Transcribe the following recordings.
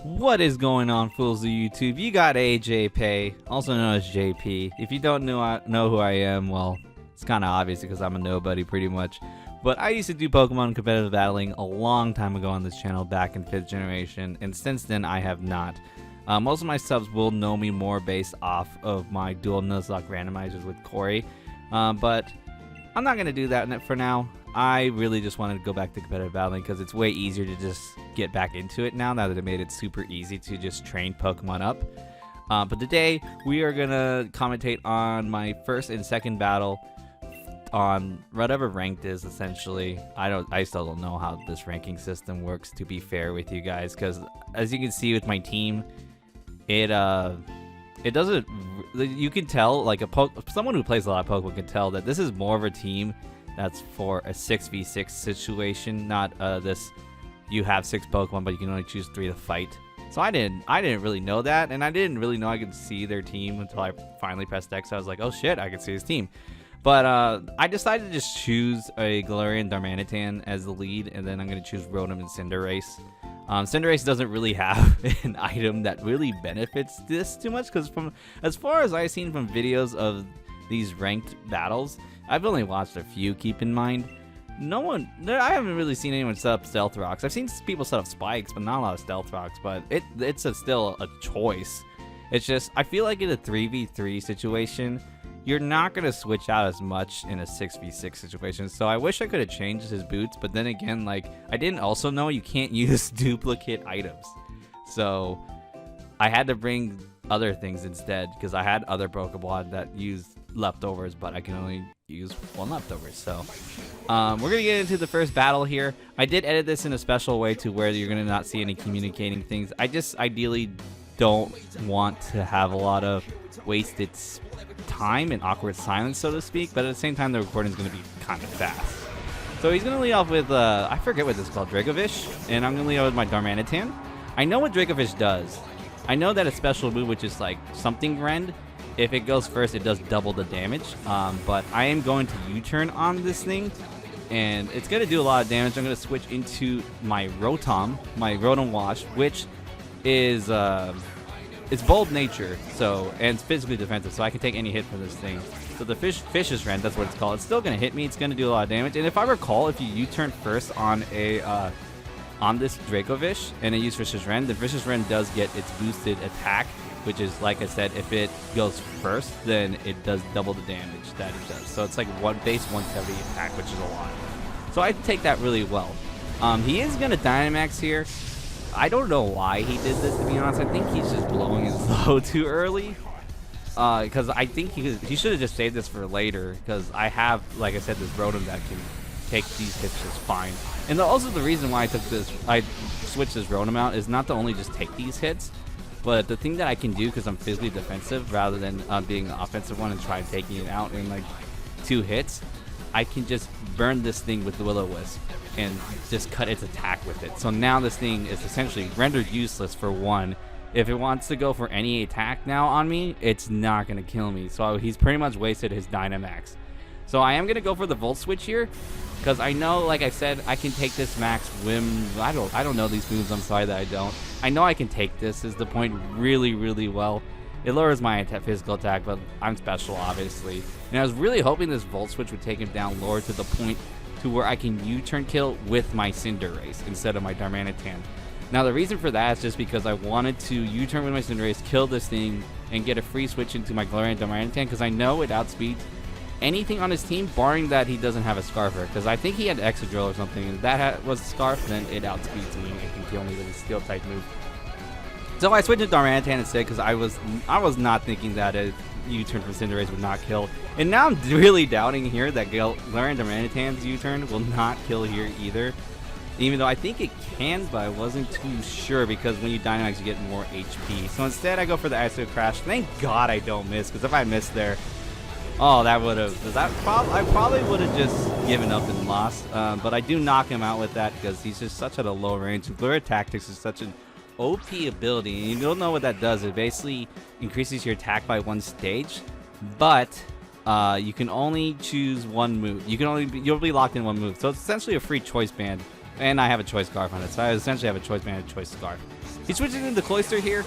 What is going on, fools of YouTube? You got AJayPay, also known as JP. If you don't know who I am, well, it's kind of obvious because I'm a nobody pretty much. But I used to do Pokemon competitive battling a long time ago on this channel back in 5th generation, and since then I have not. Most of my subs will know me more based off of my dual Nuzlocke randomizers with Corey, but I'm not going to do that for now. I really just wanted to go back to competitive battling because it's way easier to just get back into it now that it made it super easy to just train Pokemon up. But today we are going to commentate on my first and second battle on whatever ranked is essentially. I still don't know how this ranking system works, to be fair with you guys, because as you can see with my team, it doesn't, you can tell, like someone who plays a lot of Pokemon can tell that this is more of a team that's for a 6v6 situation, not this you have 6 Pokemon but you can only choose 3 to fight. So I didn't really know that, and I didn't really know I could see their team until I finally pressed X. I was like, oh shit, I could see his team. But I decided to just choose a Galarian Darmanitan as the lead, and then I'm going to choose Rotom and Cinderace. Cinderace doesn't really have an item that really benefits this too much, because as far as I've seen from videos of these ranked battles, I've only watched a few, keep in mind. I haven't really seen anyone set up Stealth Rocks. I've seen people set up Spikes, but not a lot of Stealth Rocks, but it's still a choice. It's just, I feel like in a 3v3 situation, you're not going to switch out as much in a 6v6 situation. So I wish I could have changed his boots, but then again, like, I didn't also know you can't use duplicate items. So I had to bring other things instead, because I had other Pokemon that used leftovers, but I can only use one leftover. So we're going to get into the first battle here. I did edit this in a special way to where you're going to not see any communicating things. I just ideally don't want to have a lot of wasted time and awkward silence, so to speak, but at the same time the recording is going to be kind of fast. So he's going to lead off with I forget what this is called, Dracovish, and I'm going to lead off with my Darmanitan. I know what Dracovish does. I know that a special move, which is like something rend, if it goes first it does double the damage, but I am going to U-turn on this thing and it's going to do a lot of damage. I'm going to switch into my Rotom Wash, which is it's bold nature, so, and it's physically defensive, so I can take any hit from this thing. So the Fish's Rend, that's what it's called. It's still gonna hit me. It's gonna do a lot of damage. And if I recall, if you U-turn first on a on this Dracovish and it uses Fish's Rend, the Fish's Rend does get its boosted attack, which is, like I said, if it goes first, then it does double the damage that it does. So it's like base 170 attack, which is a lot. So I take that really well. He is gonna Dynamax here. I don't know why he did this, to be honest. I think he's just blowing his load too early. Because I think he should have just saved this for later. Because I have, like I said, this Rotom that can take these hits just fine. And also the reason why I switched this Rotom out is not to only just take these hits, but the thing that I can do, because I'm physically defensive rather than being an offensive one and try taking it out in like 2 hits, I can just burn this thing with the Will-O-Wisp and just cut its attack with it. So now this thing is essentially rendered useless for 1. If it wants to go for any attack now on me, it's not going to kill me. So he's pretty much wasted his Dynamax. So I am going to go for the Volt Switch here, because I know, like I said, I can take this max whim. I don't know these moves, I'm sorry that I don't. I know I can take this, is the point, really, really well. It lowers my physical attack, but I'm special, obviously. And I was really hoping this Volt Switch would take him down lower to the point to where I can U-turn kill with my Cinderace instead of my Darmanitan. Now the reason for that is just because I wanted to U-turn with my Cinderace, kill this thing, and get a free switch into my Galarian Darmanitan, because I know it outspeeds anything on his team, barring that he doesn't have a Scarfer, because I think he had Excadrill or something, and that was a Scarf, then it outspeeds me and can kill me with a Steel type move. So I switched to Darmanitan instead, because I was not thinking that a U-turn from Cinderace would not kill. And now I'm really doubting here that Galarian Darmanitan's U-turn will not kill here either. Even though I think it can, but I wasn't too sure, because when you Dynamax you get more HP. So instead I go for the Ice Crash. Thank God I don't miss, because if I missed there, oh, I probably would have just given up and lost. But I do knock him out with that, because he's just such at a low range. Blur Tactics is such an OP ability, and you don't know what that does. It basically increases your attack by 1 stage, but you can only choose 1 move. You'll be locked in 1 move. So it's essentially a free choice band, and I have a choice scarf on it. So I essentially have a choice band and a choice scarf. He's switching into Cloister here.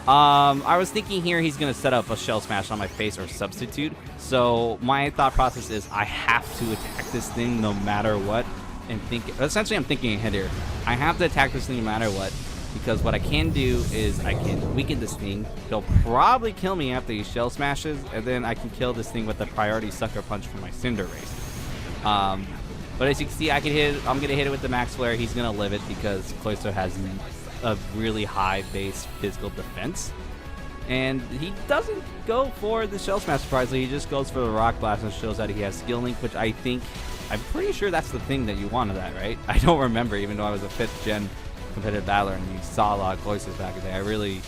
I was thinking here he's going to set up a Shell Smash on my face or Substitute. So my thought process is I have to attack this thing no matter what. And essentially I'm thinking ahead here. I have to attack this thing no matter what. Because what I can do is I can weaken this thing. He'll probably kill me after he Shell Smashes. And then I can kill this thing with a priority Sucker Punch from my Cinderace. But as you can see, I'm going to hit it with the Max Flare. He's going to live it because Cloister has a really high base physical defense. And he doesn't go for the Shell Smash, surprisingly. He just goes for the Rock Blast and shows that he has Skill Link, which I'm pretty sure that's the thing that you wanted that, right? I don't remember, even though I was a 5th gen competitive battler and you saw a lot of Cloisters back in the day. I really,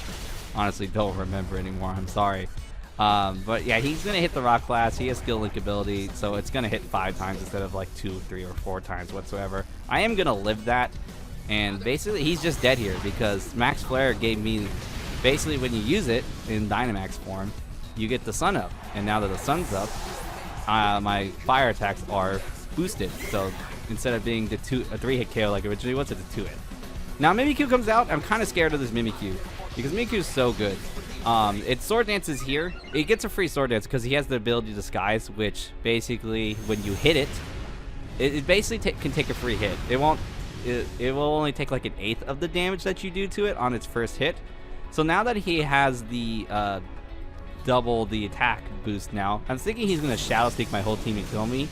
honestly don't remember anymore. I'm sorry. But yeah, he's going to hit the Rock Blast. He has Skill Link ability, so it's going to hit 5 times instead of like 2, 3, or 4 times whatsoever. I am going to live that. And basically, he's just dead here because Max Flare gave me, basically when you use it in Dynamax form, you get the sun up. And now that the sun's up, my fire attacks are boosted. So instead of being a 3-hit KO like originally was, it's a 2-hit. Now Mimikyu comes out. I'm kind of scared of this Mimikyu because Mimikyu is so good. Its Sword Dance is here. It gets a free Sword Dance because he has the ability to Disguise, which basically when you hit it, it basically can take a free hit. It will only take like 1/8 of the damage that you do to it on its first hit. So now that he has the double the attack boost now, I'm thinking he's going to Shadow Sneak my whole team and kill me.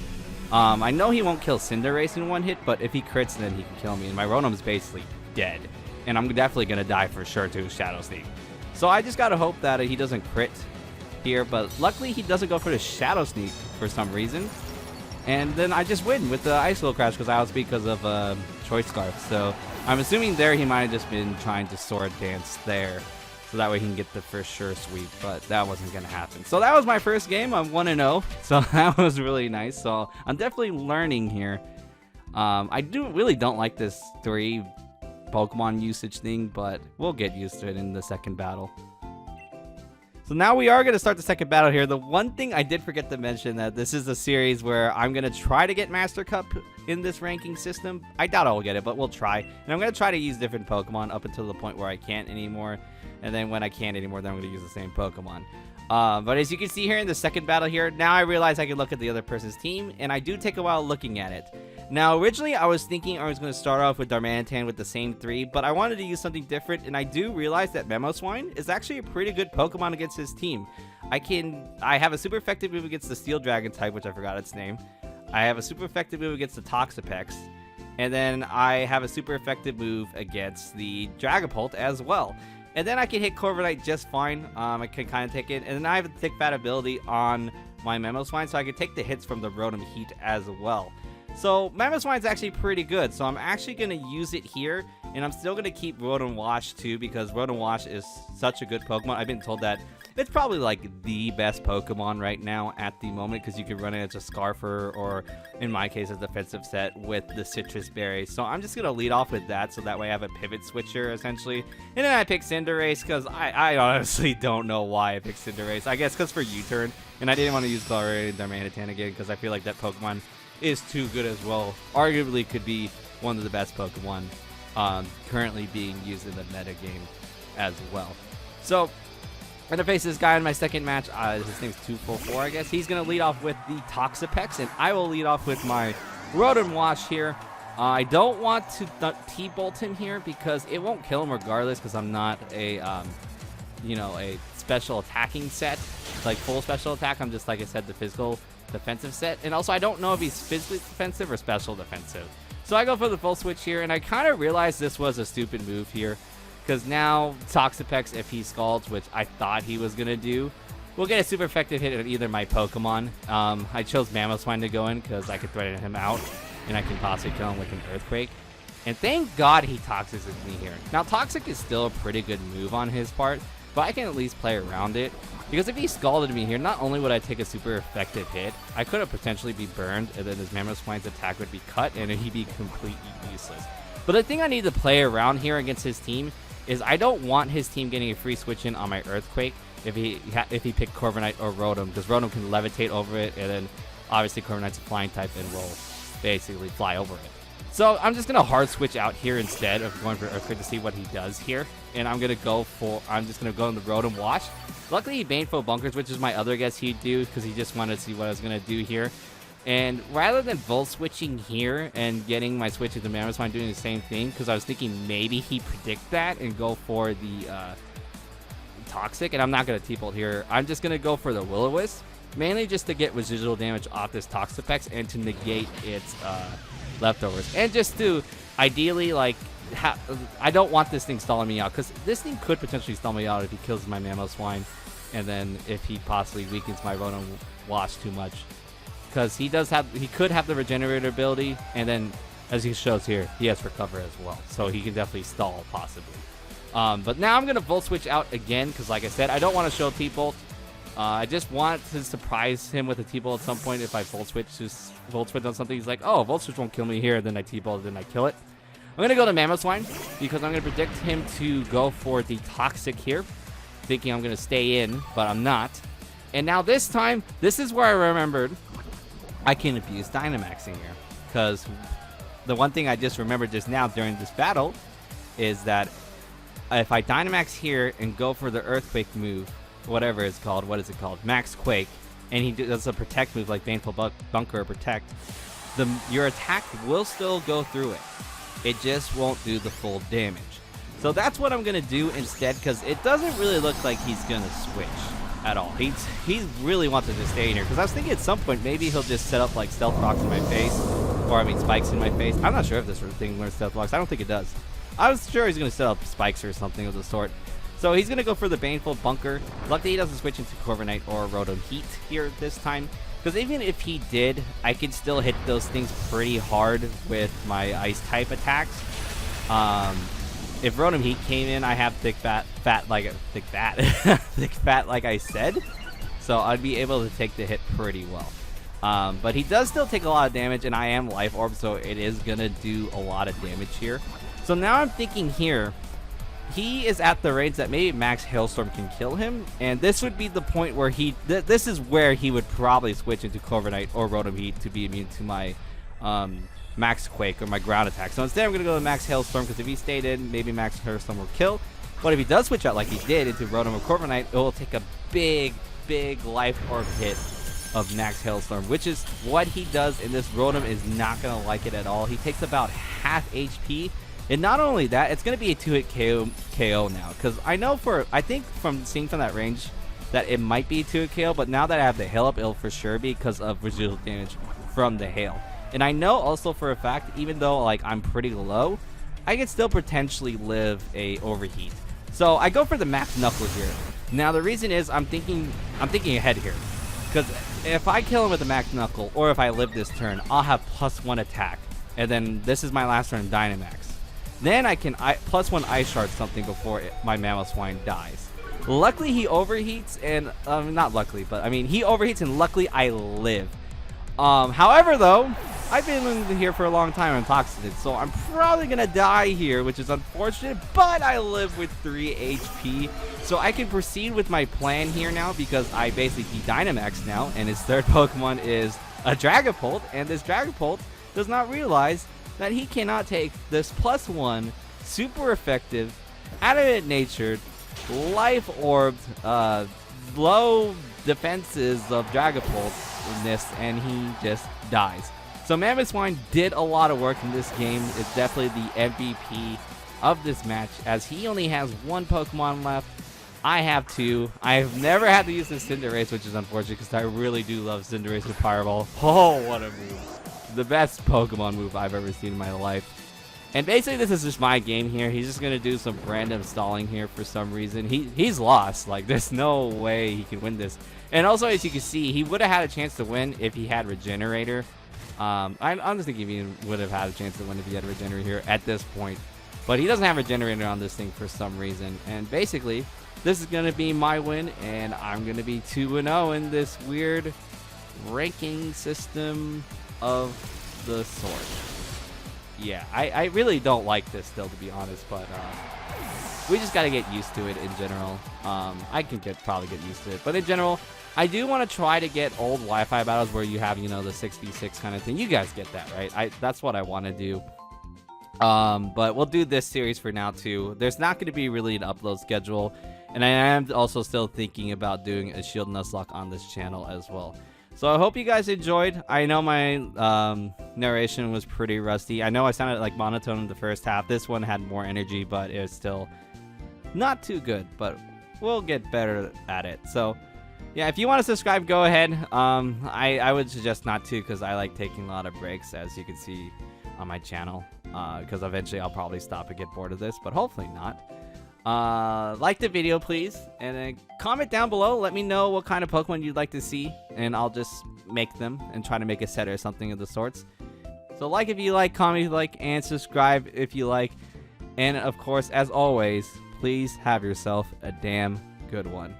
I know he won't kill Cinderace in 1 hit, but if he crits, then he can kill me. And my Rotom's basically dead. And I'm definitely going to die for sure to Shadow Sneak. So I just got to hope that he doesn't crit here. But luckily, he doesn't go for the Shadow Sneak for some reason. And then I just win with the Ice Wheel Crash because I was because of Choice Scarf. So I'm assuming there he might have just been trying to Sword Dance there. So that way he can get the first sure sweep. But that wasn't going to happen. So that was my first game. I'm 1-0. So that was really nice. So I'm definitely learning here. I really don't like this 3 Pokemon usage thing. But we'll get used to it in the second battle. So now we are going to start the second battle here. The one thing I did forget to mention that this is a series where I'm going to try to get Master Cup in this ranking system. I doubt I'll get it, but we'll try. And I'm going to try to use different Pokemon up until the point where I can't anymore. And then when I can't anymore, then I'm going to use the same Pokemon. But as you can see here in the second battle here, now I realize I can look at the other person's team. And I do take a while looking at it. Now, originally, I was thinking I was going to start off with Darmanitan with the same 3, but I wanted to use something different, and I do realize that Mamoswine is actually a pretty good Pokemon against his team. I have a super effective move against the Steel Dragon type, which I forgot its name. I have a super effective move against the Toxapex, and then I have a super effective move against the Dragapult as well. And then I can hit Corviknight just fine. I can kind of take it, and then I have a Thick Fat ability on my Mamoswine, so I can take the hits from the Rotom Heat as well. So Mamoswine's actually pretty good, so I'm actually going to use it here, and I'm still going to keep Rotom Wash too, because Rotom Wash is such a good Pokemon. I've been told that it's probably like the best Pokemon right now at the moment, because you can run it as a Scarfer, or in my case, a defensive set with the Citrus Berry. So I'm just going to lead off with that, so that way I have a pivot switcher, essentially. And then I pick Cinderace, because I honestly don't know why I picked Cinderace. I guess because for U-turn, and I didn't want to use Darmanitan again, because I feel like that Pokemon is too good as well. Arguably could be one of the best Pokemon currently being used in the meta game as well. So I'm going to face this guy in my second match. His name's 244, I guess. He's going to lead off with the Toxapex, and I will lead off with my Rotom Wash here. I don't want to T-Bolt him here because it won't kill him regardless, because I'm not a, a special attacking set, like full special attack. I'm just, like I said, the physical defensive set. And also, I don't know if he's physically defensive or special defensive. So I go for the full switch here, and I kind of realized this was a stupid move here, because now Toxapex, if he scalds, which I thought he was going to do, will get a super effective hit on either my Pokemon. I chose Mamoswine to go in because I could threaten him out, and I can possibly kill him with an Earthquake. And thank God he Toxics me here. Now, Toxic is still a pretty good move on his part, but I can at least play around it. Because if he scalded me here, not only would I take a super effective hit, I could have potentially be burned, and then his Mamoswine's attack would be cut, and he'd be completely useless. But the thing I need to play around here against his team is I don't want his team getting a free switch in on my Earthquake if he picked Corviknight or Rotom, because Rotom can levitate over it, and then obviously Corviknight's a flying type and will basically fly over it. So I'm just going to hard switch out here instead of going for Earthquake to see what he does here. And I'm just going to go in the Rotom Wash. Luckily, he Baneful Bunkers, which is my other guess he'd do because he just wanted to see what I was going to do here. And rather than Volt Switching here and getting my switch into Mammoth, doing the same thing because I was thinking maybe he'd predict that and go for the Toxic. And I'm not going to T-Bolt here. I'm just going to go for the Will-O-Wisp, mainly just to get residual damage off this Toxapex and to negate its leftovers. And just to ideally, like, I don't want this thing stalling me out because this thing could potentially stall me out if he kills my Mamoswine, and then if he possibly weakens my Rotom Wash too much, because he could have the Regenerator ability, and then as he shows here, he has Recover as well, so he can definitely stall possibly. But now I'm gonna Volt Switch out again because, like I said, I don't want to show T-Bolt. I just want to surprise him with a T-Bolt at some point. If I Volt Switch on something, he's like, oh, Volt Switch won't kill me here, then I T-Bolt, then I kill it. I'm going to go to Mamoswine because I'm going to predict him to go for the Toxic here, thinking I'm going to stay in, but I'm not. And now this time, this is where I remembered I can abuse Dynamaxing here, because the one thing I just remembered just now during this battle is that if I Dynamax here and go for the Earthquake move, whatever it's called, what is it called? Max Quake, and he does a Protect move like Baneful Bunker or Protect, your attack will still go through it. It just won't do the full damage. So that's what I'm going to do instead, because it doesn't really look like he's going to switch at all. He really wanted to stay in here, because I was thinking at some point maybe he'll just set up like Stealth Rocks in my face, or I mean Spikes in my face. I'm not sure if this thing learns Stealth Rocks. I don't think it does. I was sure he's going to set up Spikes or something of the sort. So he's going to go for the Baneful Bunker. Luckily he doesn't switch into Corviknight or Rotom Heat here this time, because even if he did, I could still hit those things pretty hard with my Ice-type attacks. If Rotom Heat came in, I have thick fat like I said, so I'd be able to take the hit pretty well. But he does still take a lot of damage, and I am Life Orb, so it is going to do a lot of damage here. So now I'm thinking here, he is at the range that maybe Max Hailstorm can kill him, and this would be the point where this is where he would probably switch into Corviknight or Rotom Heat to be immune to my Max Quake or my ground attack. So instead I'm going to go to Max Hailstorm, because if he stayed in, maybe Max Hailstorm will kill. But if he does switch out like he did into Rotom or Corviknight, it will take a big Life Orb hit of Max Hailstorm, which is what he does, and this Rotom is not going to like it at all. He takes about half HP. And not only that, it's going to be a 2-hit KO now, because I think from seeing from that range that it might be a 2-hit KO, but now that I have the Hail up, it'll for sure be because of residual damage from the Hail. And I know also for a fact, even though like I'm pretty low, I could still potentially live a Overheat. So I go for the Max Knuckle here. Now the reason is I'm thinking ahead here, because if I kill him with the Max Knuckle, or if I live this turn, I'll have +1 attack, and then this is my last turn Dynamax. Then I can +1 Ice Shard something before my Mamoswine dies. Luckily he overheats, and not luckily, but I mean he overheats, and luckily I live. However though, I've been in here for a long time and Toxic, so I'm probably gonna die here, which is unfortunate, but I live with 3 HP, so I can proceed with my plan here now, because I basically Dynamax now, and his third Pokemon is a Dragapult, and this Dragapult does not realize that he cannot take this +1 super effective, adamant-natured, Life Orbed, low defenses of Dragapult in this, and he just dies. So Mamoswine did a lot of work in this game. It's definitely the MVP of this match, as he only has 1 Pokemon left. I have 2. I've never had to use the Cinderace, which is unfortunate, because I really do love Cinderace with Fireball. Oh, what a move. The best Pokemon move I've ever seen in my life. And basically this is just my game here. He's just gonna do some random stalling here for some reason. He's lost. Like, there's no way he can win this. And also, as you can see, he would have had a chance to win if he had Regenerator. I'm just thinking he would have had a chance to win if he had Regenerator here at this point. But he doesn't have Regenerator on this thing for some reason. And basically, this is gonna be my win, and I'm gonna be 2-0 in this weird ranking system of the sort. Yeah, I really don't like this still, to be honest, but we just gotta get used to it in general. I can probably get used to it, but in general, I do want to try to get old Wi-Fi battles where you have, you know, the 6v6 kind of thing. You guys get that, right? That's what I want to do. But we'll do this series for now too. There's not going to be really an upload schedule, and I am also still thinking about doing a Shield Nuzlocke on this channel as well. So I hope you guys enjoyed. I know my narration was pretty rusty. I know I sounded like monotone in the first half. This one had more energy, but it was still not too good. But we'll get better at it. So yeah, if you want to subscribe, go ahead. I would suggest not to, because I like taking a lot of breaks, as you can see on my channel. Because eventually I'll probably stop and get bored of this, but hopefully not. Like the video, please, and then comment down below. Let me know what kind of Pokemon you'd like to see, and I'll just make them and try to make a set or something of the sorts. So like if you like, comment if you like, and subscribe if you like. And of course, as always, please have yourself a damn good one.